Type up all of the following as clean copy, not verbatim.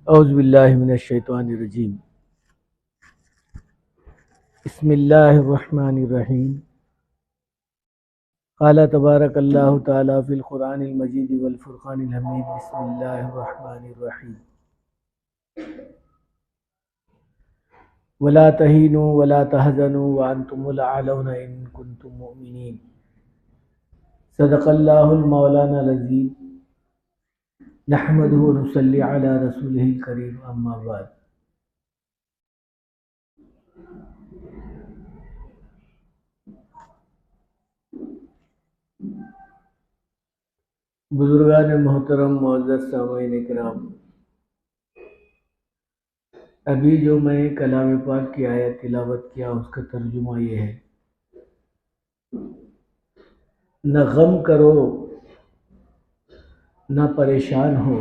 औज़ुबिल्लाहि मिनश्शैतानिर्रजीम। बिस्मिल्लाहिर्रहमानिर्रहीम। क़ाला तबारकल्लाहु तआला फ़िल क़ुरआनिल मजीद वल फ़ुरक़ानिल हमीद। बिस्मिल्लाहिर्रहमानिर्रहीम। वला तहीनू वला तहज़नू व अंतुमुल अअलौना इन कुंतुम मुमिनीन। सदक़ल्लाहुल मौलानाल अज़ीम। नहमदुहु व नुसल्ली अला रसूलिहिल करीम। अम्मा बाद। बुजुर्गान मोहतरम, मुअज़्ज़ज़ सामईन इकराम, अभी जो मैं कलाम पाक की आयत तिलावत किया उसका तर्जुमा ये है, न गम करो न परेशान हो,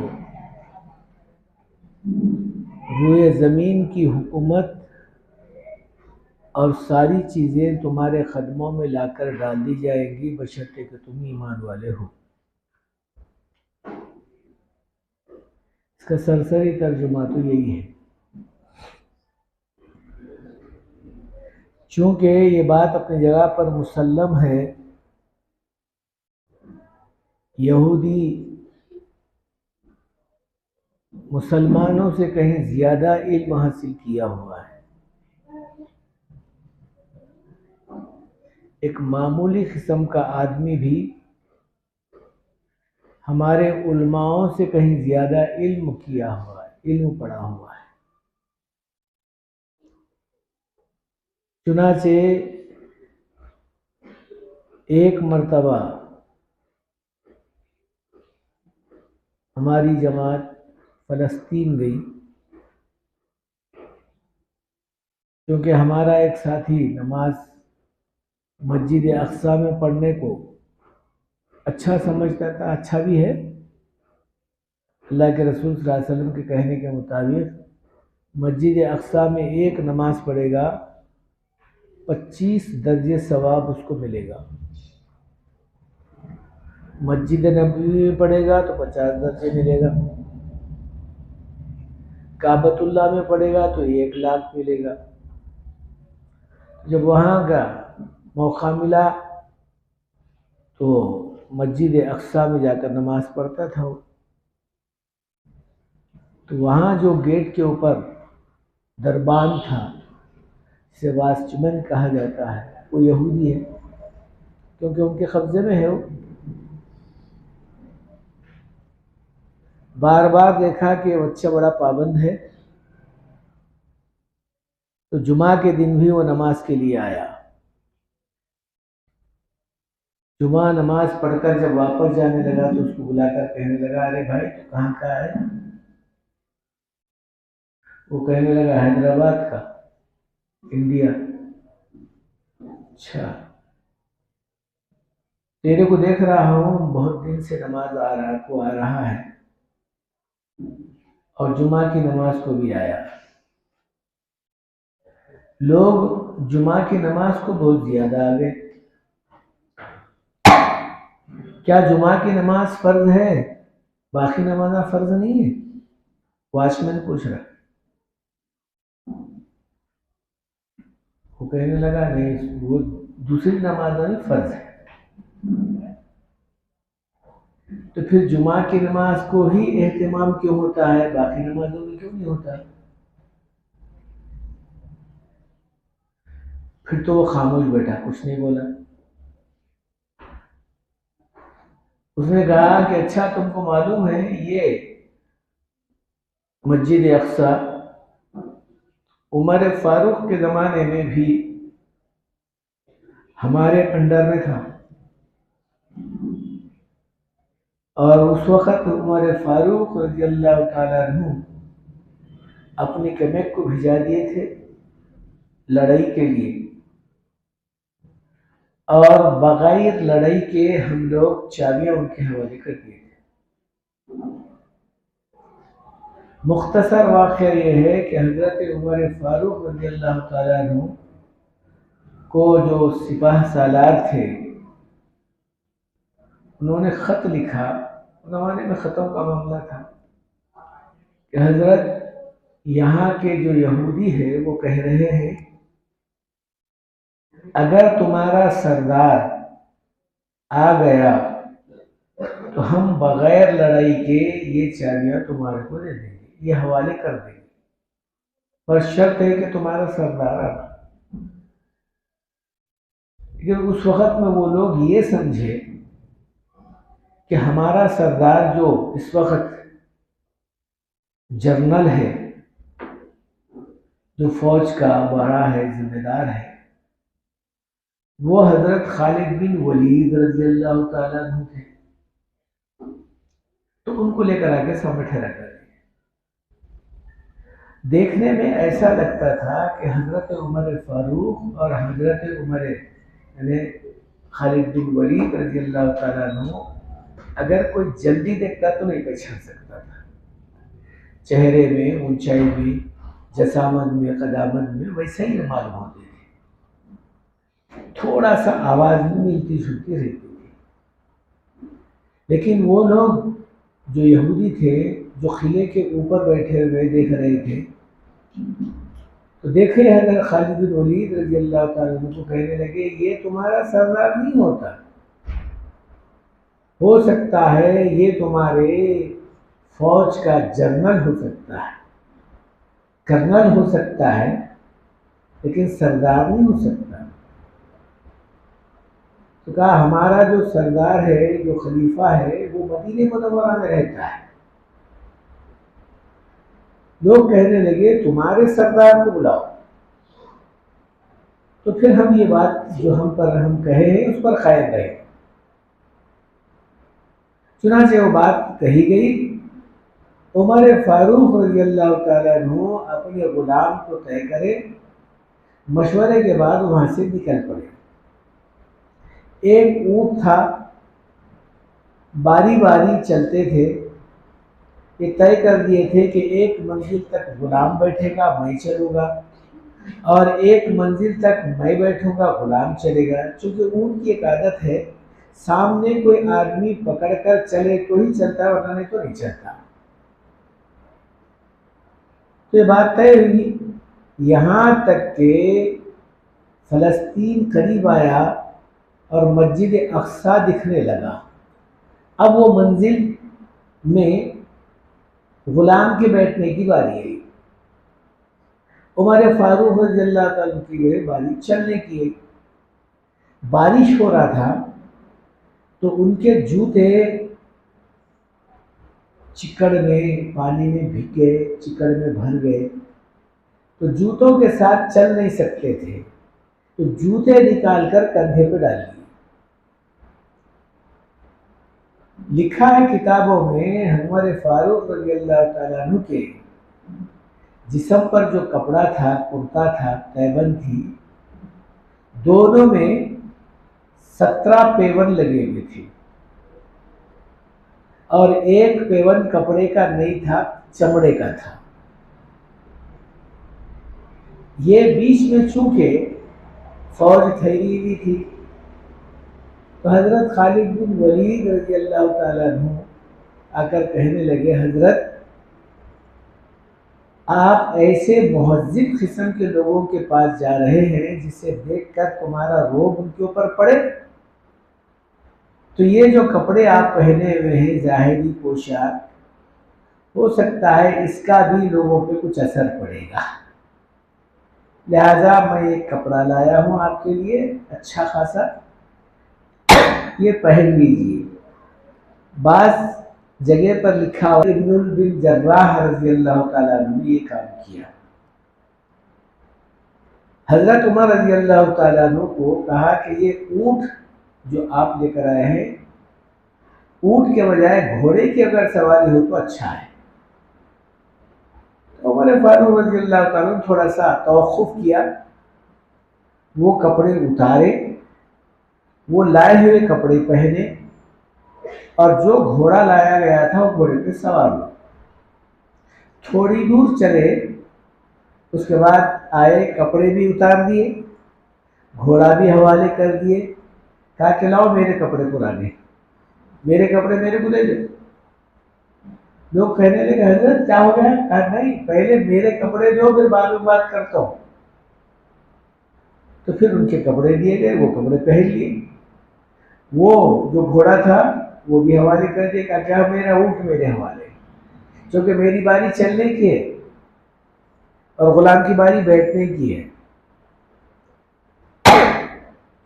रूए ज़मीन की हुकूमत और सारी चीज़ें तुम्हारे कदमों में लाकर डाल दी जाएंगी बशर्ते कि तुम ईमान वाले हो। इसका सरसरी तर्जुमा तो यही है। चूँकि ये बात अपनी जगह पर मुसल्लम है, यहूदी मुसलमानों से कहीं ज़्यादा इल्म हासिल किया हुआ है। एक मामूली किस्म का आदमी भी हमारे उलमाओं से कहीं ज़्यादा इल्म किया हुआ है, इल्म पढ़ा हुआ है। चुनाचे एक मर्तबा हमारी जमात फ़लस्तीन गई, क्योंकि हमारा एक साथी नमाज मस्जिद अक़सा में पढ़ने को अच्छा समझता था। अच्छा भी है। अल्लाह के रसूल सल्लल्लाहु अलैहि वसल्लम के कहने के मुताबिक मस्जिद अक़सा में एक नमाज पढ़ेगा 25 दर्जे सवाब उसको मिलेगा। मस्जिद नबवी में पढ़ेगा तो 50 दर्जे मिलेगा। काबतुल्लाह में पढ़ेगा तो 1 लाख मिलेगा। जब वहाँ का मौका मिला तो मस्जिद अक़सा में जाकर नमाज पढ़ता था। तो वहाँ जो गेट के ऊपर दरबान था, जिसे वाचमैन कहा जाता है, वो यहूदी है, क्योंकि उनके कब्ज़े में है वो। बार बार देखा कि बच्चा बड़ा पाबंद है, तो जुमा के दिन भी वो नमाज के लिए आया। जुमा नमाज पढ़कर जब वापस जाने लगा तो उसको बुलाकर कहने लगा, अरे भाई तू कहाँ का है? वो कहने लगा, हैदराबाद का, इंडिया। अच्छा, तेरे को देख रहा हूँ बहुत दिन से नमाज आ रहा है और जुमा की नमाज को भी आया। लोग जुमा की नमाज को बहुत ज्यादा आ गए। क्या जुमा की नमाज फर्ज है? बाकी नमाज़ फर्ज नहीं है? वॉचमैन पूछ रहा। वो कहने लगा, नहीं, वो दूसरी नमाज में फर्ज है। तो फिर जुमा की नमाज को ही एहतमाम क्यों होता है, बाकी नमाजों में क्यों नहीं होता? फिर तो वो खामोश बैठा, कुछ नहीं बोला। उसने कहा कि अच्छा, तुमको मालूम है ये मस्जिद अक़सा उमर फारूक के ज़माने में भी हमारे अंडर में था, और उस वक़्त उमर फारूक रज़ियल्लाहु ताला अन्हु अपनी कमेक को भिजा दिए थे लड़ाई के लिए, और बग़ैर लड़ाई के हम लोग चाबियाँ उनके हवाले कर दिए थे। मुख्तसर वाक़या ये है कि हज़रत उमर फारूक रज़ियल्लाहु ताला अन्हु को जो सिपाह सालार थे, उन्होंने ख़त लिखा। ज़माने में ख़तों का मामला था कि हजरत यहाँ के जो यहूदी है वो कह रहे हैं अगर तुम्हारा सरदार आ गया तो हम बगैर लड़ाई के ये चाबियां तुम्हारे को दे देंगे, ये हवाले कर देंगे, पर शर्त है कि तुम्हारा सरदार आना। लेकिन उस वक्त में वो लोग ये समझे कि हमारा सरदार जो इस वक्त जर्नल है, जो फौज का बड़ा है, जिम्मेदार है, वो हजरत खालिद बिन वलीद रज़ी अल्लाह ताला अन्हु थे। तो उनको लेकर आके सामने ठहरा कर देखने में ऐसा लगता था कि हजरत उमर फारूक और हजरत उमर यानी खालिद बिन वलीद रज़ी अल्लाह ताला अन्हु अगर कोई जल्दी देखता तो नहीं पहचान सकता था। चेहरे में, ऊंचाई में, जसामत में, कदामत में वैसे ही मालूम होते थे। थोड़ा सा आवाज़ में मिलती जुलती रहती थी। लेकिन वो लोग जो यहूदी थे, जो किले के ऊपर बैठे हुए देख रहे थे, तो देखे हजरत खालिद बिन वलीद रज़ी अल्लाह ताला अन्हु को कहने लगे ये तुम्हारा सरदार नहीं होता, हो सकता है ये तुम्हारे फौज का जनरल हो सकता है, कर्नल हो सकता है, लेकिन सरदार नहीं हो सकता। तो कहा हमारा जो सरदार है, जो खलीफा है, वो मदीने मुनव्वरा में रहता है। लोग कहने लगे तुम्हारे सरदार को बुलाओ। तो फिर हम ये बात जो हम कहे हैं उस पर कायम रहे। चुनांचे वो बात कही गई। उमर फारूक रज़ी अल्लाह ताला अन्हु अपने गुलाम को तय करे, मशवरे के बाद वहां से निकल पड़े। एक ऊंट था, बारी बारी चलते थे। ये तय कर दिए थे कि एक मंजिल तक गुलाम बैठेगा, मैं चलूँगा, और एक मंजिल तक मैं बैठूंगा, गुलाम चलेगा। चूँकि ऊँट की एक आदत है, सामने कोई आदमी पकड़कर चले तो ही चलता, वरना नहीं तो नहीं चलता। तो ये बात तय हुई, यहाँ तक के फ़लस्तीन करीब आया और मस्जिद अक्सा दिखने लगा। अब वो मंजिल में गुलाम के बैठने की बारी आई। उमर फारूक रज़ी अल्लाह ताला की बारी चलने की आई। बारिश हो रहा था तो उनके जूते चिकड़ में, पानी में भीग गए, चिकड़ में भर गए, तो जूतों के साथ चल नहीं सकते थे। तो जूते निकालकर कंधे पे डाल दिए। लिखा है किताबों में उमर फारूक रज़ी अल्लाह ताला अन्हु के जिस्म पर जो कपड़ा था, कुर्ता था, तैबन थी, दोनों में 17 पेवन लगे हुए थे और एक पेवन कपड़े का नहीं था, चमड़े का था। ये बीच में चूंकि फौज ठहरी हुई थी, तो हजरत खालिद बिन वलीद रज़ी अल्लाह ताला अन्हु आकर कहने लगे हजरत आप ऐसे मुहज्जिब किस्म के लोगों के पास जा रहे हैं जिसे देखकर तुम्हारा रोब उनके ऊपर पड़े। तो ये जो कपड़े आप पहने हुए हैं, ज़ाहिरी पोशाक, हो सकता है इसका भी लोगों पे कुछ असर पड़ेगा, लिहाजा मैं एक कपड़ा लाया हूँ आपके लिए अच्छा खासा, ये पहन लीजिए। बाज़ जगह पर लिखा हुआ इब्नुल बिन जर्राह रज़ी अल्लाह ताला अन्हु ने ये काम किया। हजरत उमर रज़ी अल्लाह ताला अन्हु को कहा कि ये ऊँट जो आप लेकर आए हैं, ऊँट के बजाय घोड़े की अगर सवारी हो तो अच्छा है। तो उमर फारूक रज़ी अल्लाह ताला अन्हु थोड़ा सा तवक्कुफ किया, वो कपड़े उतारे, वो लाए हुए कपड़े पहने और जो घोड़ा लाया गया था वो घोड़े पे सवार हुआ। थोड़ी दूर चले, उसके बाद आए, कपड़े भी उतार दिए, घोड़ा भी हवाले कर दिए, कहा कि लाओ मेरे कपड़े पुराने, मेरे कपड़े मेरे को दे दो। लोग कहने लगे हजरत क्या हो गया? कहा नहीं, पहले मेरे कपड़े दो, फिर बाद में बात करता हूँ। तो फिर उनके कपड़े दिए गए, वो कपड़े पहन लिए। वो जो घोड़ा था वो भी हवाले कर दिया। कहा क्या, मेरा ऊँट मेरे हवाले, क्योंकि मेरी बारी चलने की है और गुलाम की बारी बैठने की है।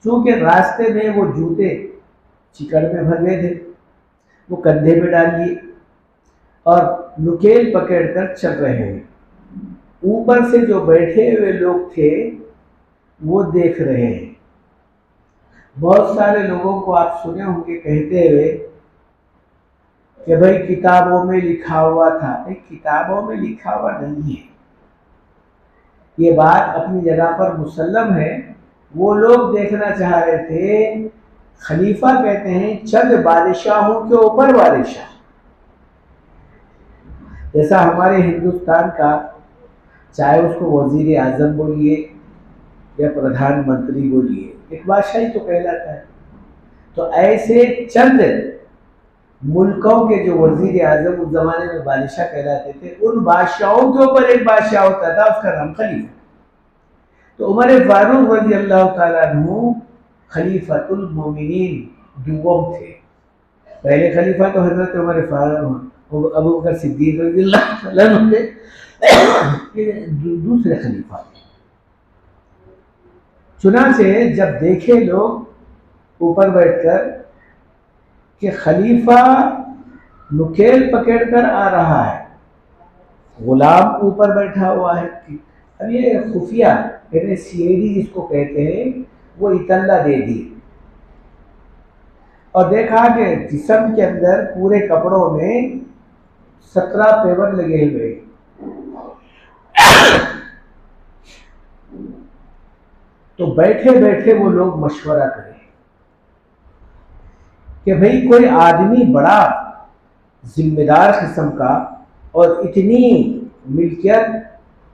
चूंकि रास्ते में वो जूते चिकड़ में भर गए थे, वो कंधे पे डाल लिए और नुकेल पकड़कर चल रहे हैं। ऊपर से जो बैठे हुए लोग थे वो देख रहे हैं। बहुत सारे लोगों को आप सुने होंगे कहते हुए कि भाई किताबों में लिखा हुआ था। नहीं, किताबों में लिखा हुआ नहीं है, ये बात अपनी जगह पर मुसल्लम है। वो लोग देखना चाह रहे थे। खलीफा कहते हैं चंद बादशाहों के ऊपर बादशाह। जैसा हमारे हिंदुस्तान का, चाहे उसको वजीर आजम बोलिए या प्रधानमंत्री बोलिए, एक बादशाही तो कहलाता है। तो ऐसे चंद मुल्कों के जो वजीर आजम उस जमाने में बादशाह कहलाते थे, उन बादशाहों के ऊपर एक बादशाह होता था, उसका नाम खलीफा। तो उमर फारूक रज़ी अल्लाह ताला अन्हु खलीफतुल मोमिनीन दुवम थे। पहले खलीफा तो हजरत उमर फारूक अबू बकर सिद्दीक रज़ी अल्लाह ताला अन्हु थे। दूसरे खलीफा चुनाचे जब देखे लोग ऊपर बैठकर कि खलीफा नुकेल पकड़कर आ रहा है, गुलाम ऊपर बैठा हुआ है। अब ये खुफिया यानी सीढ़ी जिसको कहते हैं, वो इतल्ला दे दी और देखा कि जिस्म के अंदर पूरे कपड़ों में 17 पेवर लगे हुए। तो बैठे बैठे वो लोग मशवरा करें कि भाई कोई आदमी बड़ा जिम्मेदार किस्म का और इतनी मिल्कियत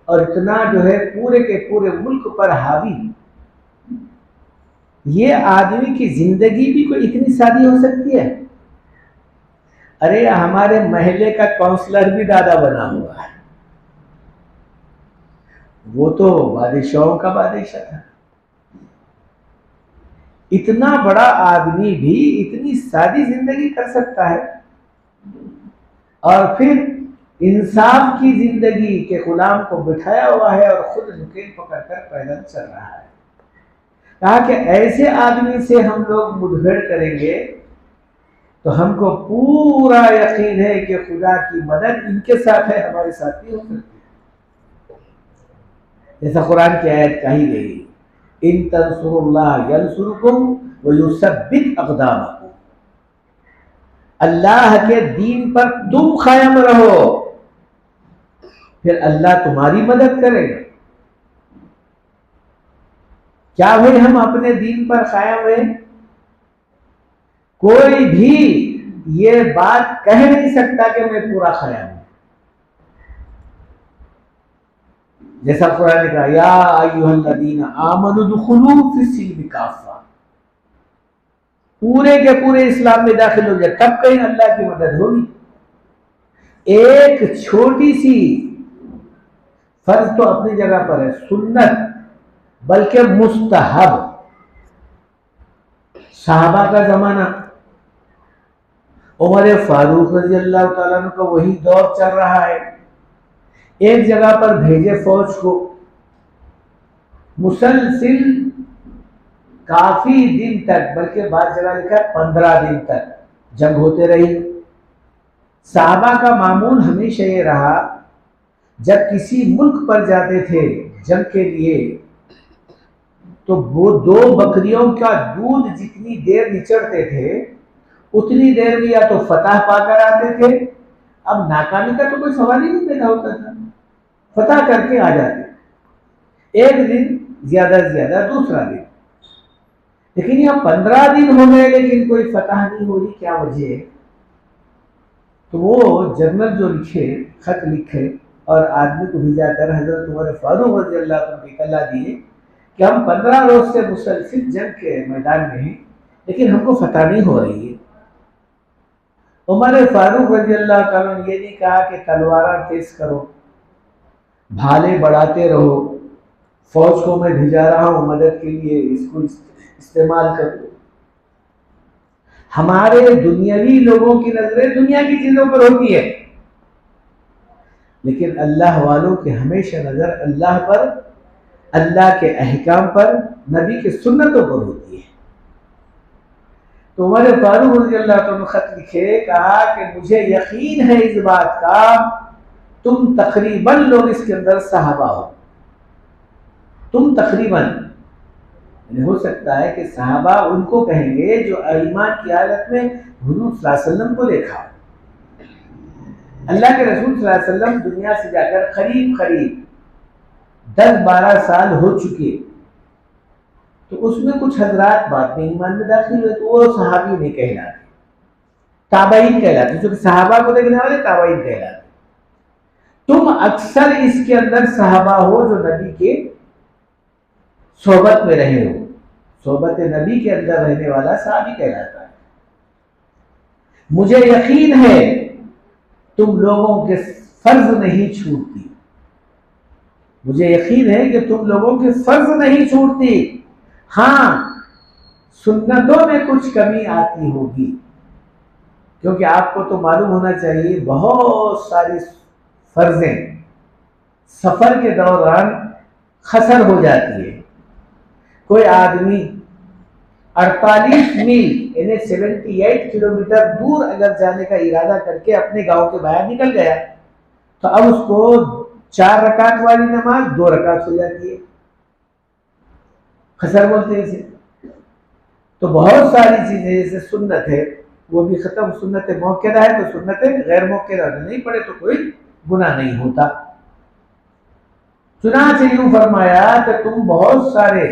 और इतना जो है पूरे के पूरे मुल्क पर हावी, ये आदमी की जिंदगी भी कोई इतनी सादी हो सकती है? अरे हमारे महल्ले का काउंसलर भी दादा बना हुआ है, वो तो बादशाहों का बादशाह था। इतना बड़ा आदमी भी इतनी सादी जिंदगी कर सकता है और फिर इंसाफ की जिंदगी के गुलाम को बिठाया हुआ है और खुद नुकेल पकड़कर पैदल चल रहा है। कहा कि ऐसे आदमी से हम लोग मुठभेड़ करेंगे तो हमको पूरा यकीन है कि खुदा की मदद इनके साथ है, हमारे साथ नहीं हो सकती। जैसा कुरान की आयत कही गई, इन तंसुरुल्लाह यंसुरकुम व युसब्बित अक़दामकुम, अल्लाह के दीन पर तुम कायम रहो फिर अल्लाह तुम्हारी मदद करेगा। क्या भाई हम अपने दीन पर कायम हैं? कोई भी ये बात कह नहीं सकता कि मैं पूरा कायम हूं। जैसा कुरान ने कहा, या अय्युहल्लज़ीना आमनु दुखुलू फिस्सिल्मी काफ़ा, पूरे के पूरे इस्लाम में दाखिल हो जाए, तब कहीं अल्लाह की मदद होगी। एक छोटी सी फर्ज तो अपनी जगह पर है, सुन्नत बल्कि मुस्तहब। साहबा का जमाना, उमर फारूक रज़ी अल्लाह ताला अन्हु का वही दौर चल रहा है। एक जगह पर भेजे फौज को, मुसलसिल काफी दिन तक, बल्कि बाद जगह लिखा है 15 दिन तक जंग होते रही। साहबा का मामूल हमेशा ये रहा, जब किसी मुल्क पर जाते थे जंग के लिए, तो वो 2 बकरियों का दूध जितनी देर निचड़ते थे उतनी देर में या तो फतह पाकर आते थे। अब नाकामी का तो कोई सवाल ही नहीं पैदा होता था, फतह करके आ जाते। एक दिन ज्यादा से ज्यादा दूसरा दिन, लेकिन यहाँ 15 दिन हो गए लेकिन कोई फतह नहीं हो रही, क्या वजह है? तो वो जर्नल जो लिखे, खत लिखे और आदमी को भिजाकर हजरत उमर फारूक रज़ी अल्लाह अन्हु को इत्तला दिए कि हम 15 रोज से मुसलसिल जंग के मैदान में हैं लेकिन हमको फतह नहीं हो रही है। उमर फारूक रजी अल्लाह ताला ने ये नहीं कहा कि तलवार तेज करो, भाले बढ़ाते रहो, फौज को मैं भेजा रहा हूं मदद के लिए, इसको इस्तेमाल करो। हमारे दुनियावी लोगों की नजरें दुनिया की चीजों पर होती है, लेकिन अल्लाह वालों की हमेशा नजर अल्लाह पर, अल्लाह के अहकाम पर, नबी के सुन्नतों पर होती है। तो उमर फारूक रज़ी अल्लाह तआला ने खत लिखे, कहा कि मुझे यकीन है इस बात का, तुम तकरीबन लोग इसके अंदर सहाबा हो, तुम तकरीबन, हो सकता है कि सहाबा उनको कहेंगे जो ईमान की हालत में हुजूर सल्लल्लाहु अलैहि वसल्लम को देखा। अल्लाह के रसूल सल्लल्लाहु अलैहि वसल्लम दुनिया से जाकर करीब करीब 10-12 साल हो चुके, तो उसमें कुछ हजरात बाद में ईमान में दाखिल हुए, तो वो सहाबी नहीं कहलाते, ताबईन कहलाते, जो सहाबा को देखने वाले ताबईन कहलाते। तुम अक्सर इसके अंदर सहाबा हो जो नबी के सोहबत में रहे हो, सोहबत नबी के अंदर रहने वाला सहाबी कहलाता है। मुझे यकीन है तुम लोगों के फर्ज नहीं छूटती, मुझे यकीन है कि तुम लोगों के फर्ज नहीं छूटती, हाँ सुन्नतों में कुछ कमी आती होगी, क्योंकि आपको तो मालूम होना चाहिए बहुत सारी फर्जें सफर के दौरान खसर हो जाती है। कोई आदमी 48 मील यानी 78 किलोमीटर दूर अगर जाने का इरादा करके अपने गांव के बाहर निकल गया, तो अब उसको 4 रकात वाली नमाज 2 रकात हो जाती है, खसर बोलते हैं इसे। तो बहुत सारी चीजें जैसे सुन्नत है वो भी खत्म, सुन्नत मौक़िदा है तो सुन्नत गैर मौक़िदा नहीं पड़े तो कोई गुनाह नहीं होता। चुनांचे यूं फरमाया कि तुम बहुत सारे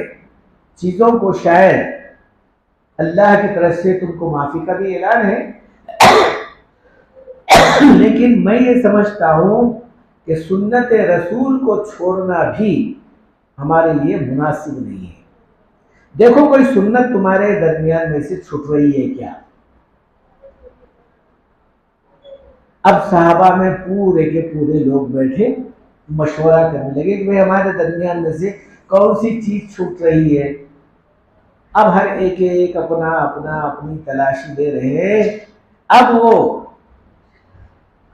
चीजों को शायद अल्लाह की तरफ से तुमको माफी का भी ऐलान है, लेकिन मैं ये समझता हूं कि सुन्नत रसूल को छोड़ना भी हमारे लिए मुनासिब नहीं है। देखो कोई सुन्नत तुम्हारे दरमियान में से छूट रही है क्या? अब सहाबा में पूरे के पूरे लोग बैठे मशवरा करने लगे कि भाई हमारे दरमियान में से कौन सी चीज छूट रही है। अब हर एक अपना अपना अपनी तलाशी दे रहे हैं। अब वो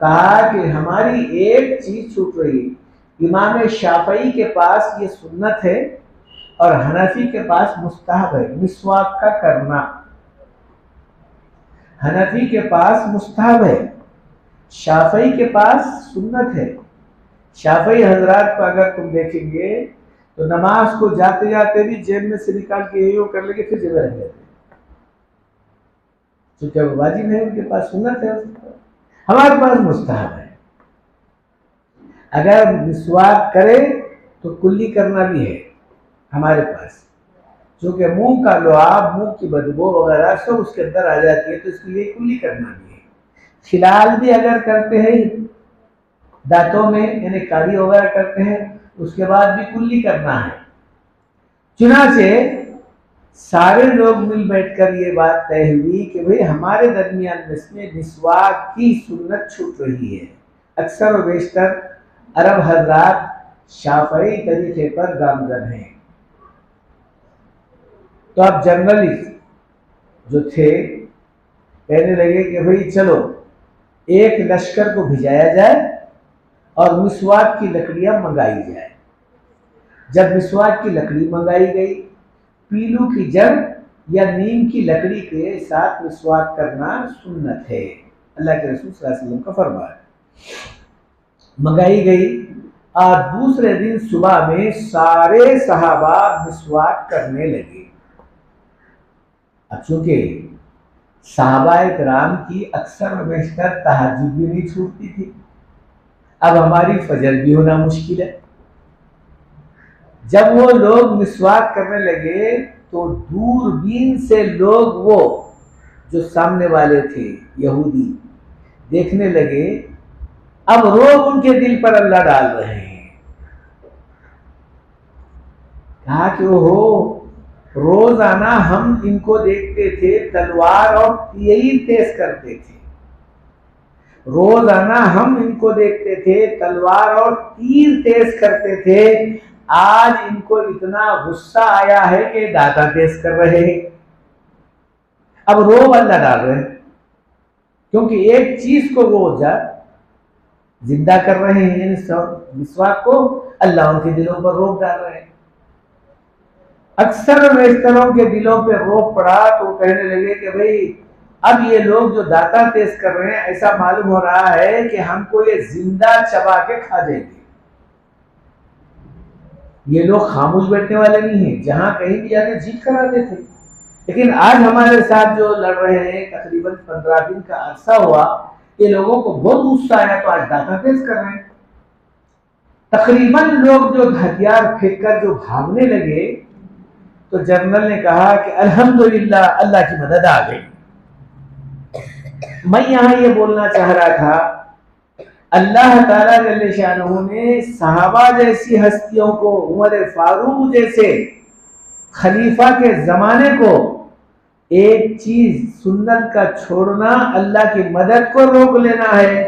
कहा कि हमारी एक चीज छूट रही है। इमाम शाफई के पास ये सुन्नत है और हनफी के पास मुस्तहब है मिसवाक का करना। हनफी के पास मुस्तहब है, शाफई के पास सुन्नत है। शाफई हजरात को अगर तुम देखेंगे तो नमाज को जाते जाते भी जेब में से निकाल के ये कर लेके फिर जेब रख लेते, क्योंकि अब वाजिब है, उनके पास सुन्नत है, हमारे पास मुस्तहब है। अगर मिसवाक करे तो कुल्ली करना भी है हमारे पास, क्योंकि मुंह का लुआब, मुंह की बदबू वगैरह सब उसके अंदर आ जाती है, तो इसके लिए कुल्ली करना भी है। खिलाल भी अगर करते हैं दांतों में यानी काली वगैरह करते हैं, उसके बाद भी कुल्ली करना है। चुनाचे सारे लोग मिल बैठकर ये बात तय हुई कि भाई हमारे दरमियान में मिसवाक की सुन्नत छूट रही है। अक्सर और बेशतर अरब हजरात शाफई तरीके पर गामजन हैं। तो अब जर्नलिस्ट जो थे कहने लगे कि भाई चलो एक लश्कर को भिजाया जाए और मिसवाक की लकड़ियां मंगाई जाए। जब मिसवाक की लकड़ी मंगाई गई, पीलू की जड़ या नीम की लकड़ी के साथ मिसवाक करना सुन्नत है, अल्लाह के रसूल सल्लल्लाहु अलैहि वसल्लम का फरमान मंगाई गई। और दूसरे दिन सुबह में सारे सहाबा मिसवाक करने लगे। अब चूंकि सहाबाए किराम की अक्सर बेशतर तहज्जुद भी नहीं छूटती थी, अब हमारी फजर भी होना मुश्किल है। जब वो लोग मिसवाक करने लगे तो दूरबीन से लोग वो जो सामने वाले थे यहूदी देखने लगे। अब रोब उनके दिल पर अल्लाह डाल रहे हैं। कहा कि ओहो, रोजाना हम इनको देखते थे तलवार और तीर तेज करते थे, रोजाना हम इनको देखते थे तलवार और तीर तेज करते थे, आज इनको इतना गुस्सा आया है कि दाता तेज कर रहे हैं। अब रोब अल्लाह डाल रहे हैं, क्योंकि एक चीज को वो जिंदा कर रहे हैं, यानी विश्वास को अल्लाह उनके दिलों पर रोब डाल रहे हैं। अक्सर वेस्तरों के दिलों पे रोब पड़ा तो कहने लगे कि भाई अब ये लोग जो दाता तेज कर रहे हैं, ऐसा मालूम हो रहा है कि हमको ये जिंदा चबा के खा देंगे। ये लोग खामोश बैठने वाले नहीं हैं, जहां कहीं भी जाके जीत कराते थे। लेकिन आज हमारे साथ जो लड़ रहे हैं, तकरीबन 15 दिन का अरसा हुआ, ये लोगों को बहुत गुस्सा आया तो आज दाता तेज कर रहे हैं। तकरीबन लोग जो हथियार फेंक कर जो भागने लगे, तो जनरल ने कहा कि अल्हम्दुलिल्लाह अल्लाह की मदद आ गई। मैं यहां ये बोलना चाह रहा था, अल्लाह ताला जल्ले शानहू ने सहाबा जैसी हस्तियों को, उमर फारूक जैसे खलीफा के जमाने को, एक चीज सुन्नत का छोड़ना, अल्लाह की मदद को रोक लेना है,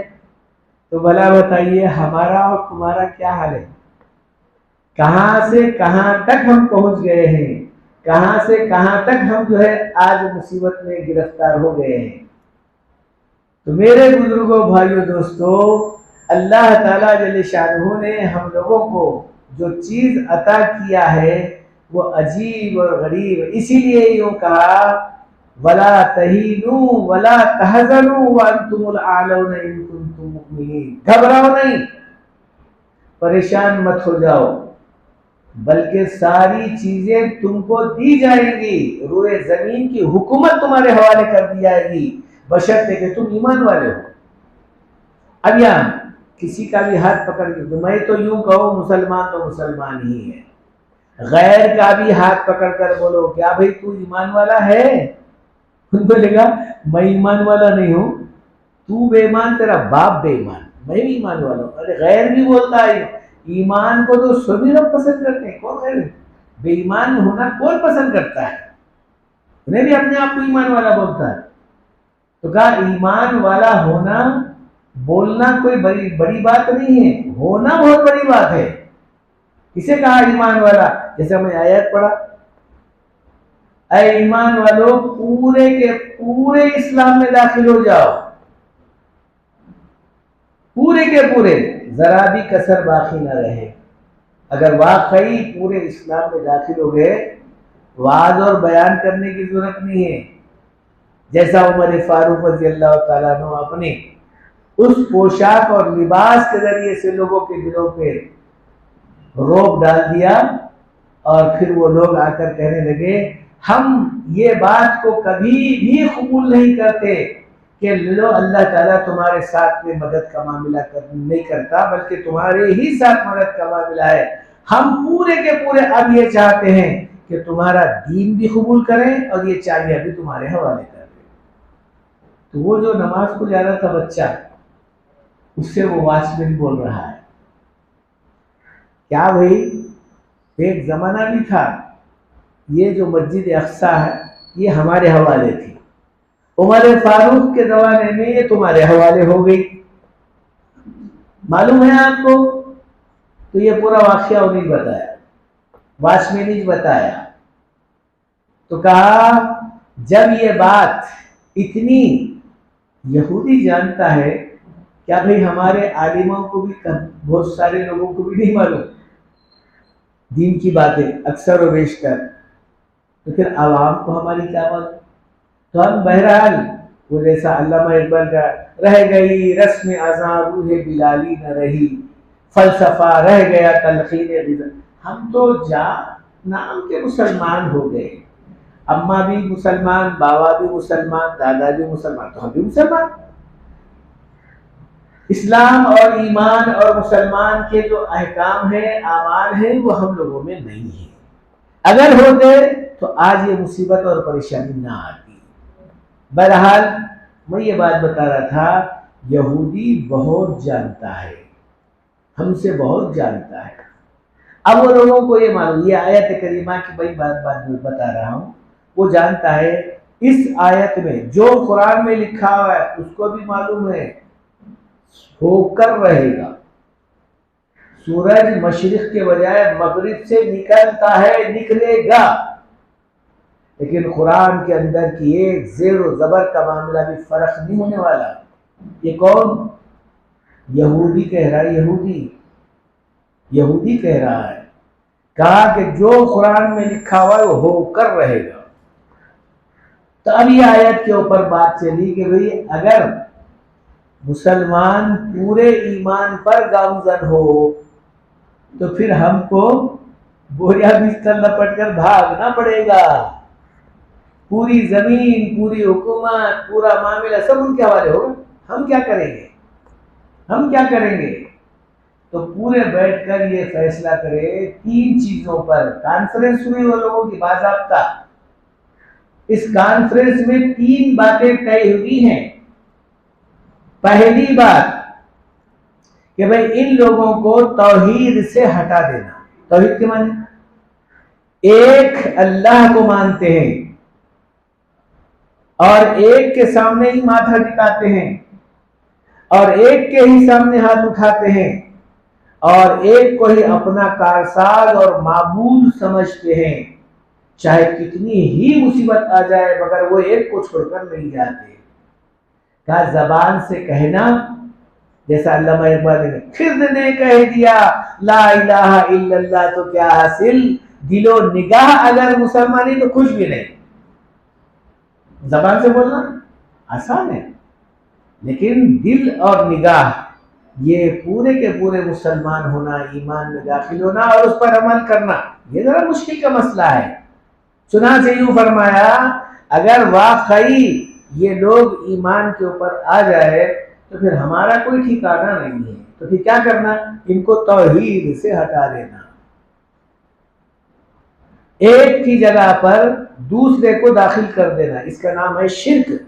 तो भला बताइए हमारा और तुम्हारा क्या हाल है? कहां से कहां तक हम पहुंच गए हैं, कहां से कहां तक हम जो है आज मुसीबत में गिरफ्तार हो गए हैं। तो मेरे बुजुर्गों, भाइयों, दोस्तों, अल्लाह ताला जल्ले शानहू ने हम लोगों को जो चीज अता किया है वो अजीब और गरीब, इसीलिए यूं कहा वला तहीनू वला तहज़नू व अंतुमुल आलौना इन कुंतुम मुमिनीन। घबराओ नहीं, परेशान मत हो जाओ, बल्कि सारी चीजें तुमको दी जाएंगी, रोए जमीन की हुकूमत तुम्हारे हवाले कर दी जाएगी, बशर्ते कि तुम ईमान वाले हो। अब यहाँ किसी का भी हाथ पकड़ के, मैं तो यूं कहूं मुसलमान तो मुसलमान ही है, गैर का भी हाथ पकड़ कर बोलो क्या भाई तू ईमान वाला है? बोलेगा मैं ईमान वाला नहीं हूं, तू बेईमान, तेरा बाप बेईमान, मैं भी ईमान वाला हूं। अरे गैर भी बोलता है, ईमान को तो सभी लोग पसंद करते हैं, कौन गैर? बेईमान होना कौन पसंद करता है? उन्हें भी अपने आप को ईमान वाला बोलता है। तो कहा ईमान वाला होना, बोलना कोई बड़ी बात नहीं है, होना बहुत बड़ी बात है। किसे कहा ईमान वाला? जैसे मैं आयत पढ़ा, ऐ ईमान वालों पूरे के पूरे इस्लाम में दाखिल हो जाओ, पूरे के पूरे, जरा भी कसर बाकी न रहे। अगर वाकई पूरे इस्लाम में दाखिल हो गए, वाज और बयान करने की जरूरत नहीं है। जैसा उमर फारूक रज़ी अल्लाह ताला अन्हु अपने उस पोशाक और लिबास के जरिए से लोगों के दिलों पे रोब डाल दिया, और फिर वो लोग आकर कहने लगे हम ये बात को कभी भी कबूल नहीं करते कि लो अल्लाह ताला तुम्हारे साथ में मदद का मामला नहीं करता, बल्कि तुम्हारे ही साथ मदद का मामला है। हम पूरे के पूरे अब ये चाहते हैं कि तुम्हारा दीन भी कबूल करें और ये चाबियां भी तुम्हारे हवाले कर दें। तो वो जो नमाज को जा रहा था बच्चा, उससे वो वॉचमैन बोल रहा है क्या भाई, एक जमाना भी था ये जो मस्जिद अक्सा है ये हमारे हवाले थी, उमर फारूक के जमाने में ये तुम्हारे हवाले हो गई, मालूम है आपको? तो ये पूरा वाकया उन्हें बताया, वॉचमैन ने बताया। तो कहा जब ये बात इतनी यहूदी जानता है, क्या भाई हमारे आलिमों को भी, बहुत सारे लोगों को भी नहीं मालूम दीन की बातें अक्सर और बेशतर, तो फिर आवाम को हमारी क्या बात? तो हम बहरहाल वो जैसा अल्लामा इकबाल का रह गई रस्म अज़ां रूहे बिलाली न रही, फलसफा रह गया तलखीन ग़िज़ा। हम तो जा नाम के मुसलमान हो गए, अम्मा भी मुसलमान, बाबा भी मुसलमान, दादा भी मुसलमान, तो हम भी मुसलमान। इस्लाम और ईमान और मुसलमान के जो अहकाम है, आमाल है, वो हम लोगों में नहीं है। अगर होते तो आज ये मुसीबत और परेशानी ना आती। बहरहाल मैं ये बात बता रहा था, यहूदी बहुत जानता है, हमसे बहुत जानता है। अब वो लोगों को ये मालूम, ये आयत करीमा की बड़ी बात बता रहा हूँ, वो जानता है इस आयत में जो कुरान में लिखा हुआ है उसको भी मालूम है, होकर रहेगा। सूरज मशरिक के बजाय मगरिब से निकलता है, निकलेगा। लेकिन कुरान के अंदर की एक जेर और जबर का मामला भी फर्क नहीं होने वाला। ये कौन? यहूदी कह रहा है। यहूदी कह रहा है, कहा कि जो कुरान में लिखा हुआ है वो होकर रहेगा। तो अब ये आयत के ऊपर बात चली कि भाई अगर मुसलमान पूरे ईमान पर गामजन हो तो फिर हमको बोरिया बिस्तर लपट कर भागना पड़ेगा। पूरी जमीन, पूरी हुकूमत, पूरा मामला सब उनके हवाले होगा। हम क्या करेंगे? तो पूरे बैठकर ये फैसला करे 3 चीजों पर। कॉन्फ्रेंस हुई वो लोगों की बाज़ाब्ता। इस कॉन्फ्रेंस में 3 बातें तय हुई हैं। पहली बात कि भाई इन लोगों को तौहीद से हटा देना। तौहीद के माने एक अल्लाह को मानते हैं और एक के सामने ही माथा टिकाते हैं और एक के ही सामने हाथ उठाते हैं और एक को ही अपना कारसाज और माबूद समझते हैं। चाहे कितनी ही मुसीबत आ जाए मगर वो एक को छोड़कर नहीं जाते। का जबान से कहना, जैसा अल्लामा इकबाल ने फिर ने कह दिया ला इलाहा इल्लल्लाह तो क्या हासिल, दिलो निगाह अगर मुसलमानी तो कुछ भी नहीं। जबान से बोलना आसान है लेकिन दिल और निगाह, ये पूरे के पूरे मुसलमान होना, ईमान में दाखिल होना और उस पर अमल करना, ये जरा मुश्किल का मसला है। चुनांचे यूं फरमाया, अगर वाकई ये लोग ईमान के ऊपर आ जाए तो फिर हमारा कोई ठिकाना नहीं है। तो फिर क्या करना? इनको तौहीद से हटा देना। एक की जगह पर दूसरे को दाखिल कर देना, इसका नाम है शिर्क।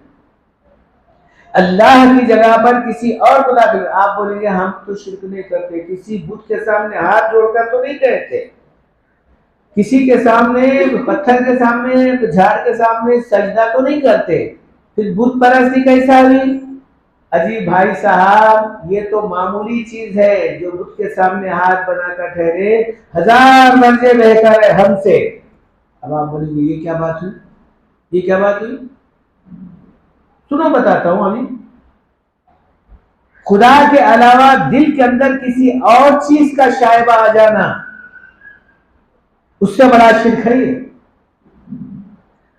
अल्लाह की जगह पर किसी और को दाखिल। आप बोलेंगे हम तो शिर्क नहीं करते, किसी बुत के सामने हाथ जोड़कर तो नहीं कहते, किसी के सामने, पत्थर के सामने, झाड़ के सामने सजदा तो नहीं करते, फिर बुत परस्ती कैसा हुई? अजी भाई साहब, ये तो मामूली चीज है। जो बुत के सामने हाथ बनाकर ठहरे 1000 दर्जे बेहतर है हमसे। अब आप बोलेंगे ये क्या बात हुई? सुनो बताता हूं। अभी खुदा के अलावा दिल के अंदर किसी और चीज का शायबा आ जाना, उससे बड़ा शिर्क है ये।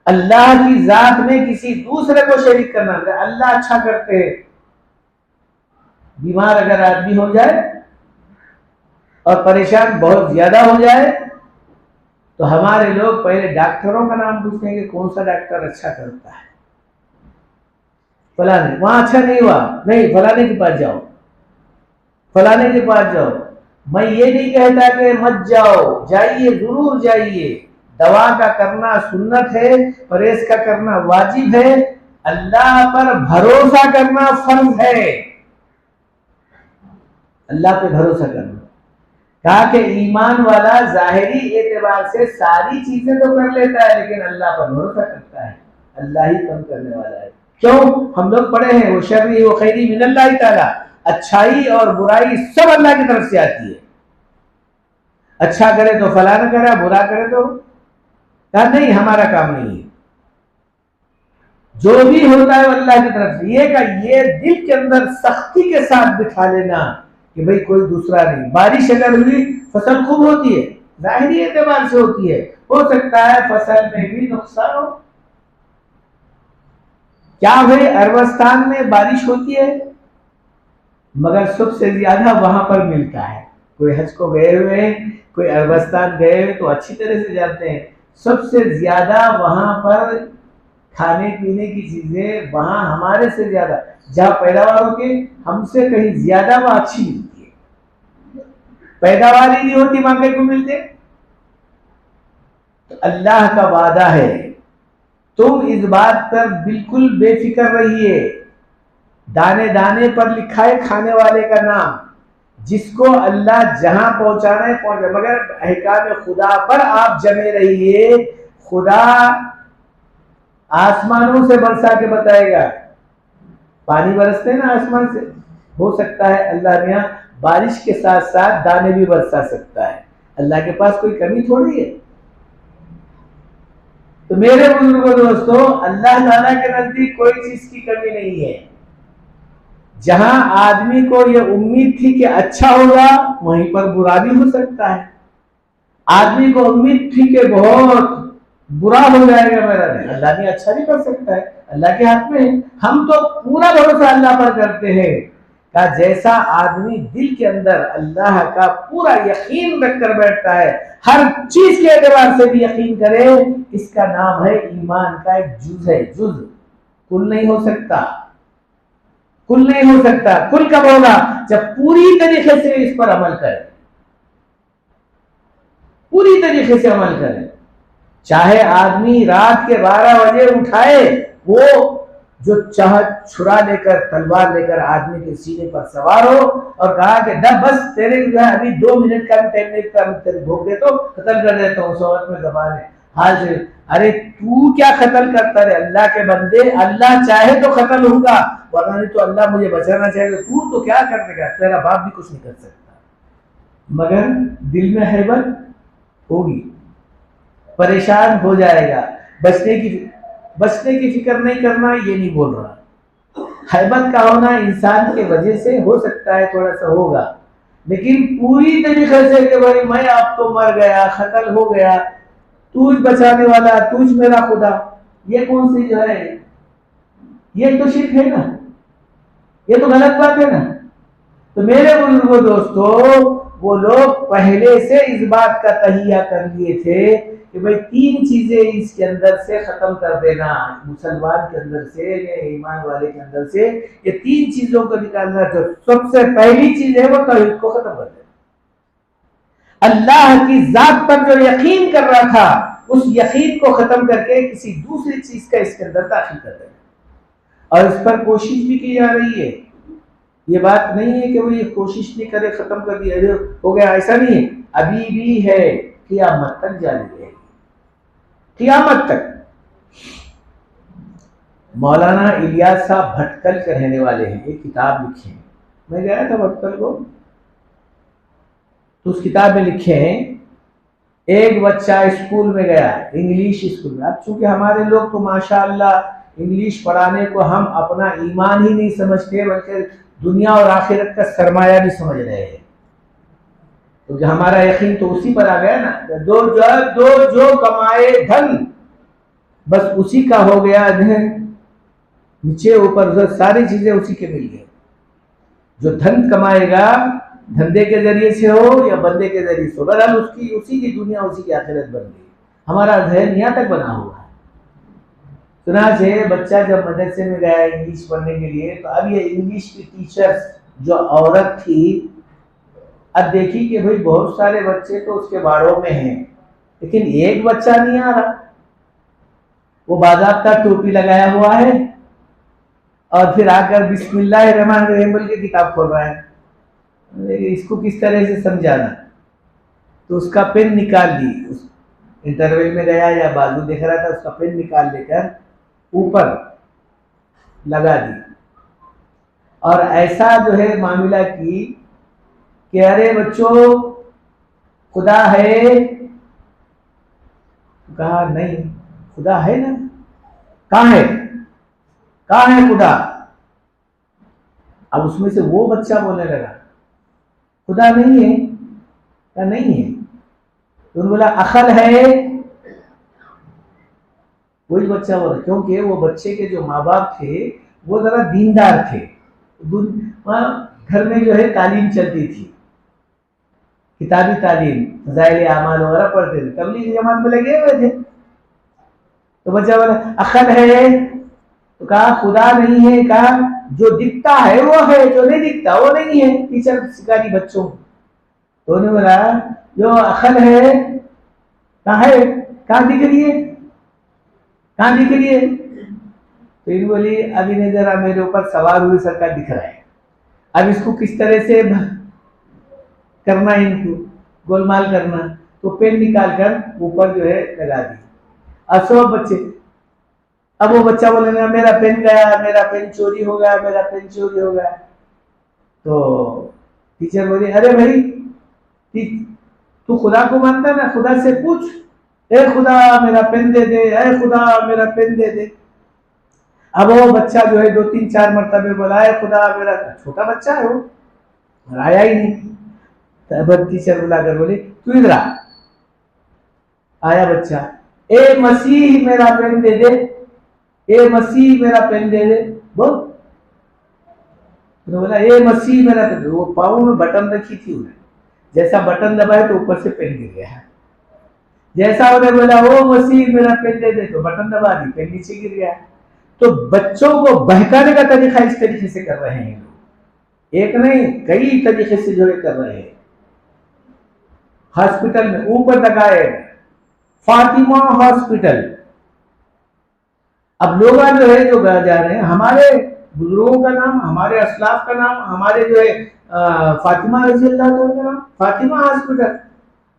अल्लाह की जात में किसी दूसरे को शरीक करना। अल्लाह अच्छा करते हैं, बीमार अगर आदमी हो जाए और परेशान बहुत ज्यादा हो जाए तो हमारे लोग पहले डॉक्टरों का नाम पूछते हैं कि कौन सा डॉक्टर अच्छा करता है। फलाने, वहां अच्छा नहीं हुआ, नहीं फलाने के पास जाओ, फलाने के पास जाओ। मैं ये नहीं कहता कि मत जाओ, जाइए, जरूर जाइए। दवा का करना सुन्नत है, परहेज का करना वाजिब है, अल्लाह पर भरोसा करना फर्ज है। अल्लाह पे भरोसा करना। कहा कि ईमान वाला जाहिरी एतबार से सारी चीजें तो कर लेता है लेकिन अल्लाह पर भरोसा करता है। अल्लाह ही कम करने वाला है। क्यों? हम लोग पढ़े हैं वो शर्री वो खैरी मिनल्लाहि ताला, अच्छाई और बुराई सब अल्लाह की तरफ से आती है। अच्छा करे तो फलाना करा, बुरा करे तो कहा नहीं हमारा काम नहीं है। जो भी होता है वो अल्लाह की तरफ से। ये दिल के अंदर सख्ती के साथ बिठा लेना कि भाई कोई दूसरा नहीं। बारिश अगर हुई फसल खूब होती है, जाहिरी एतबार से होती है, हो सकता है फसल में भी नुकसान हो। क्या भाई अरबस्तान में बारिश होती है मगर सबसे ज्यादा वहां पर मिलता है। कोई हज को गए हुए हैं, कोई अरबस्तान गए हुए तो अच्छी तरह से जानते हैं सबसे ज्यादा वहां पर खाने पीने की चीजें वहां हमारे से ज्यादा, जहां पैदावार होती है हमसे कहीं ज्यादा वह अच्छी मिलती है। पैदावार ही नहीं होती वहां कहीं को मिलते। तो अल्लाह का वादा है, तुम इस बात पर बिल्कुल बेफिक्र रहिए। दाने दाने पर लिखा है खाने वाले का नाम, जिसको अल्लाह जहां पहुंचाना है पहुंचे, मगर अहकाम खुदा पर आप जमे रहिए। खुदा आसमानों से बरसा के बताएगा। पानी बरसते ना आसमान से, हो सकता है अल्लाह मियाँ बारिश के साथ साथ दाने भी बरसा सकता है। अल्लाह के पास कोई कमी थोड़ी है। तो मेरे बुजुर्गों दोस्तों, अल्लाह ताला के नजदीक कोई चीज की कमी नहीं है। जहां आदमी को यह उम्मीद थी कि अच्छा होगा, वहीं पर बुरा भी हो सकता है। आदमी को उम्मीद थी कि बहुत बुरा हो जाएगा मेरा, नहीं, अल्लाह ने अच्छा भी कर सकता है, अल्लाह के हाथ में है। हम तो पूरा भरोसा अल्लाह पर करते हैं। का जैसा आदमी दिल के अंदर अल्लाह का पूरा यकीन रखकर बैठता है, हर चीज के एतबार से भी यकीन करे, इसका नाम है ईमान का एक जुज है। जुज कुल नहीं हो सकता। कुल नहीं हो सकता। कुल कब होगा? जब पूरी तरीके से इस पर अमल करे, पूरी तरीके से अमल करे। चाहे आदमी रात के 12 बजे उठाए, वो जो चाह छुरा लेकर तलवार लेकर आदमी के सीने पर सवार हो और कहा कि दब बस तेरे जो है अभी 2 मिनट का भी टाइम नहीं, तेरे भोग दे तो कत्ल कर देता हूँ, सोहत में जबान है हाल से। अरे तू क्या कत्ल करता रे अल्लाह के बंदे? अल्लाह चाहे तो कत्ल होगा, वरना नहीं तो अल्लाह मुझे बचाना चाहे तू तो क्या कर देगा, तेरा बाप भी कुछ नहीं कर सकता। मगर दिल में हैबत होगी, परेशान हो जाएगा। बचने की फिक्र नहीं करना, ये नहीं बोल रहा। हैबत का होना इंसान के वजह से हो सकता है, थोड़ा सा होगा, लेकिन पूरी तरीके से कि भाई मैं अब तो मर गया, खत्म हो गया, तूझ बचाने वाला, तूझ मेरा खुदा, ये कौन सी जो है, ये तो शिर्क है ना, ये तो गलत बात है ना। तो मेरे बुजुर्गों दोस्तों, वो लोग पहले से इस बात का तहिया कर लिए थे कि भाई 3 चीजें इसके अंदर से खत्म कर देना, मुसलमान के अंदर से या ईमान वाले के अंदर से ये 3 चीजों को निकालना। जो सबसे पहली चीज है वो तौहीद को खत्म कर देना। अल्लाह की जात पर जो यकीन कर रहा था, उस यकीन को खत्म करके किसी दूसरी चीज का इसके अंदर दाखिल कर देना। और इस पर कोशिश भी की जा रही है। ये बात नहीं है कि वो ये कोशिश नहीं करे, खत्म कर दिया हो गया, ऐसा नहीं है, अभी भी है, क़यामत तक जारी रहेगी, क़यामत तक। मौलाना इलियास साहब भटकल के रहने वाले हैं, एक किताब लिखे हैं। मैं गया था भटकल को, तो उस किताब में लिखे हैं, एक बच्चा स्कूल में गया, इंग्लिश स्कूल में। अब चूंकि हमारे लोग तो माशाअल्लाह इंग्लिश पढ़ाने को हम अपना ईमान ही नहीं समझते, बल्कि दुनिया और आखिरत का सरमाया भी समझ रहे हैं। तो हमारा यकीन तो उसी पर आ गया ना, दो जो कमाए धन, बस उसी का हो गया धन, नीचे ऊपर सारी चीजें उसी के मिल गई। जो धन कमाएगा, धंधे के जरिए से हो या बंदे के जरिए से हो, बहरहाल उसकी उसी की दुनिया, उसी की आखिरत बन गई। हमारा जहन यहाँ तक बना हुआ है। सुना है बच्चा जब मदरसे में गया इंग्लिश पढ़ने के लिए, तो अब ये इंग्लिश की टीचर्स जो औरत थी, अब देखी कि भाई बहुत सारे बच्चे तो उसके बाड़ों में हैं, लेकिन एक बच्चा नहीं आ रहा। वो बाज़ाब्ता टोपी लगाया हुआ है और फिर आकर बिस्मिल्लाहिर्रहमानिर्रहीम बोल के किताब खोल रहा है। इसको किस तरह से समझाना? तो उसका पेन निकाल ली, उस इंटरवल में गया या बाजू देख रहा था, उसका पेन निकाल लेकर ऊपर लगा दी, और ऐसा जो है मामला की कि अरे बच्चों खुदा है? कहा नहीं, खुदा है ना, कहाँ है, कहाँ है खुदा? अब उसमें से वो बच्चा बोलने लगा खुदा नहीं है, क्या नहीं है? तो उन्होंने बोला अकल है। वही बच्चा बोला, क्योंकि वो बच्चे के जो माँ बाप थे वो जरा दीनदार थे, घर में जो है तालीम चलती थी, किताबी तालीम, फ़ज़ाइल आमाल वगैरह पढ़ते थे, तबलीग जमात में लगे हुए थे। तो बच्चा बोला अकल है, तो कहा खुदा नहीं है, कहा जो दिखता है वो है, जो नहीं दिखता वो नहीं है। टीचर सिखा दी बच्चों को। तो उन्होंने बोला जो अकल है कहाँ है, कहाँ दिख रही है, कहाँ दिख रही है? तो इन बोली अब इन्हें जरा मेरे ऊपर सवार हुई सरकार दिख रहा है, अब इसको किस तरह से करना, इनको गोलमाल करना। तो पेन निकाल कर ऊपर जो है लगा दी। अब सब बच्चे, अब वो बच्चा बोलेगा मेरा पेन गया, मेरा पेन चोरी हो गया, मेरा पेन चोरी हो गया। तो टीचर बोली, अरे भाई तू खुदा को मानता है ना, खुदा से पूछ, ए खुदा मेरा पेन दे दे, ए खुदा मेरा पेन दे दे। अब वो बच्चा जो है 2-3-4 मरतबे बोला, है खुदा मेरा, छोटा बच्चा है वो, आया ही नहीं। तब टीचर बुलाकर बोली, तू इधर आ। आया बच्चा, ए मसीह मेरा पेन दे दे, ए मसीह मेरा पेन दे दे, बोल। तो बोला, ए मसीह मेरा पेन। वो पाँव में बटन रखी थी उन्हें, जैसा बटन दबाए तो ऊपर से पेन गिर गया। जैसा उन्हें बोला ओ मसीह मेरा पेन दे दे, तो बटन दबा दी, पेन नीचे गिर गया। तो बच्चों को बहकाने का तरीका इस तरीके से कर रहे हैं लोग, एक नहीं कई तरीके से जो कर रहे हैं। हॉस्पिटल में ऊपर लगाए फातिमा हॉस्पिटल। अब लोग जो है जो जा रहे हैं, हमारे बुजुर्गों का नाम, हमारे असलाफ का नाम, हमारे जो है फातिमा रजी अल्लाह का नाम, फातिमा हॉस्पिटल।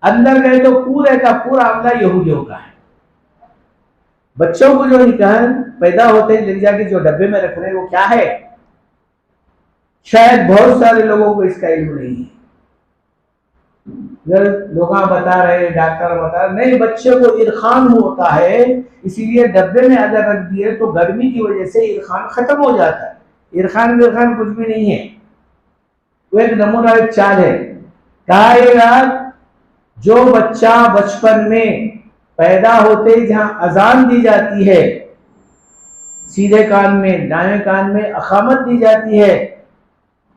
अंदर गए तो पूरे का पूरा अमला यहूदियों का है। बच्चों को जो निकाह पैदा होते ही ले जाके जो डब्बे में रख रहे हैं वो क्या है, शायद बहुत सारे लोगों को इसका इल्म नहीं है। लोग बता रहे, डॉक्टर बता रहे, नहीं बच्चे को इरखान होता है, इसीलिए डब्बे में अगर रख दिए तो गर्मी की वजह से इरखान खत्म हो जाता है। इरखान कुछ भी नहीं है, वो एक नमूना, एक चाल है। कहा जो बच्चा बचपन में पैदा होते ही जहां अजान दी जाती है, सीधे कान में दाएं कान में अकामत दी जाती है,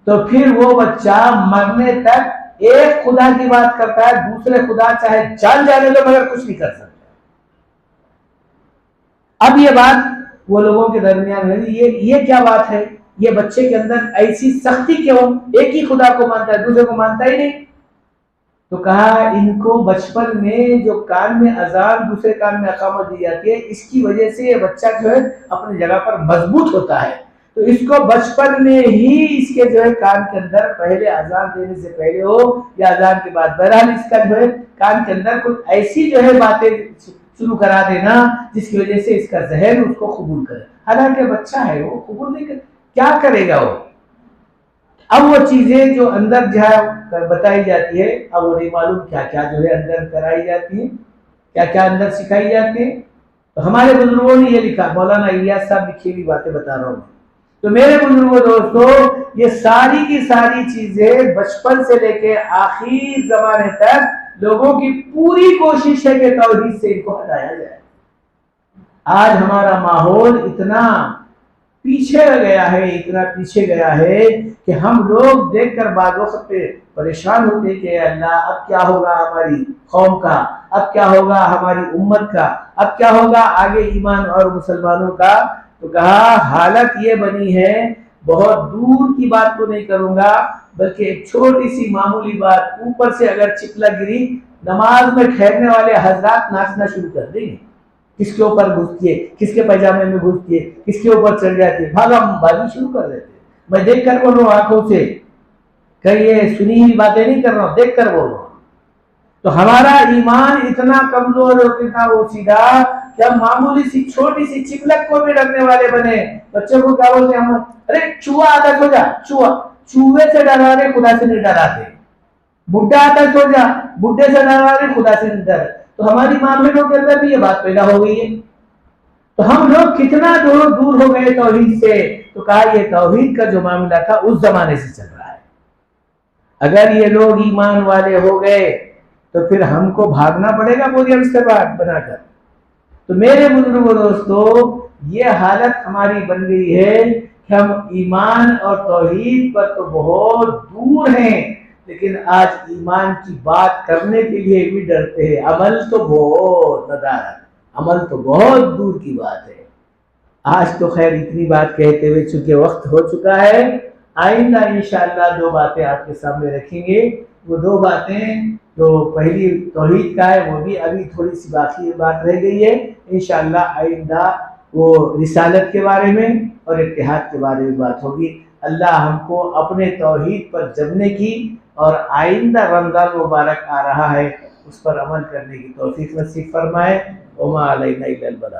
तो फिर वो बच्चा मरने तक एक खुदा की बात करता है, दूसरे खुदा चाहे जान जाने दो मगर कुछ नहीं कर सकता। अब ये बात वो लोगों के दरमियान है, ये क्या बात है, ये बच्चे के अंदर ऐसी सख्ती क्यों, एक ही खुदा को मानता है, दूसरे को मानता ही नहीं। तो कहा इनको बचपन में जो कान में अजान दूसरे कान में अकामत दी जाती है, इसकी वजह से ये बच्चा जो है अपनी जगह पर मजबूत होता है। तो इसको बचपन में ही इसके जो है कान के अंदर, पहले अजान देने से पहले हो या अजान के बाद, बहरहाल इसका जो है कान के अंदर कुछ ऐसी जो है बातें शुरू करा देना जिसकी वजह से इसका जहन उसको कबूल करे। हालांकि बच्चा है वो कबूल नहीं कर, क्या करेगा वो। अब वो चीजें जो अंदर जहाँ बताई जाती है, अब वो नहीं मालूम क्या क्या जो है अंदर कराई जाती है, क्या क्या अंदर सिखाई जाती है। तो हमारे बुजुर्गों ने ये लिखा, मौलाना इलियास साहब लिखी हुई बातें बता रहा हूँ। तो मेरे बुजुर्गों दोस्तों, ये सारी की सारी चीजें बचपन से लेके आखिर जमाने तक लोगों की पूरी कोशिश है कि तौहीद से इनको हटाया जाए। आज हमारा माहौल इतना पीछे गया है, इतना पीछे गया है कि हम लोग देखकर बाद वक्त पे परेशान होते कि अल्लाह अब क्या होगा हमारी कौम का, अब क्या होगा हमारी उम्मत का, अब क्या होगा आगे ईमान और मुसलमानों का। तो कहा हालत ये बनी है, बहुत दूर की बात तो नहीं करूंगा, बल्कि एक छोटी सी मामूली बात, ऊपर से अगर चिपला गिरी, नमाज में ठहरने वाले हजरात नाचना शुरू कर देंगे। किसके ऊपर घुसती है, किसके पैजामे में घुसती है, किसके ऊपर चढ़ जाती है, भागाबाजी शुरू कर देते। मैं देख कर बोल रहा हूँ आंखों से, कहीं ये सुनी हुई बातें नहीं कर रहा हूँ, देख कर बोल रहा हूँ। तो हमारा ईमान इतना कमजोर और इतना वो सीधा कि हम मामूली सी छोटी सी चिपलक को भी डरने वाले बने। बच्चों को क्या बोलते हैं हम, अरे चूहा आता है सो जा, चूहे से डरा रहे, खुदा से नहीं डराते। बुढ़ा आता है सो जा, बुढ़े से डरा रहे, खुदा से नहीं डर। तो हमारी मामलों के अंदर भी ये बात पैदा हो गई है। तो हम लोग कितना दूर हो गए तौहीद से। तो कहा ये तौहीद का जो मामला था उस जमाने से चल रहा है। अगर ये लोग ईमान वाले हो गए तो फिर हमको भागना पड़ेगा पूरी अवस्था बनाकर। तो मेरे बुजुर्गों दोस्तों, ये हालत हमारी बन गई है कि हम ईमान और तौहीद पर तो बहुत दूर हैं, लेकिन आज ईमान की बात करने के लिए भी डरते हैं। अमल तो बहुत नदारत, अमल तो बहुत दूर की बात है। आज तो खैर इतनी बात कहते हुए चूंकि वक्त हो चुका है, आइंदा इंशाअल्लाह 2 बातें आपके सामने रखेंगे। वो 2 बातें, तो पहली तौहीद का है, वो भी अभी थोड़ी सी बाकी बात रह गई है। इंशाअल्लाह आइंदा वो रिसालत के बारे में और इत्तेहाद के बारे में बात होगी। अल्लाह हमको अपने तौहीद पर जमने की और आइंदा रमज़ान मुबारक आ रहा है उस पर अमल करने की तौफीक नसीब फरमाए। वमा अलैना इल्लल बलाग।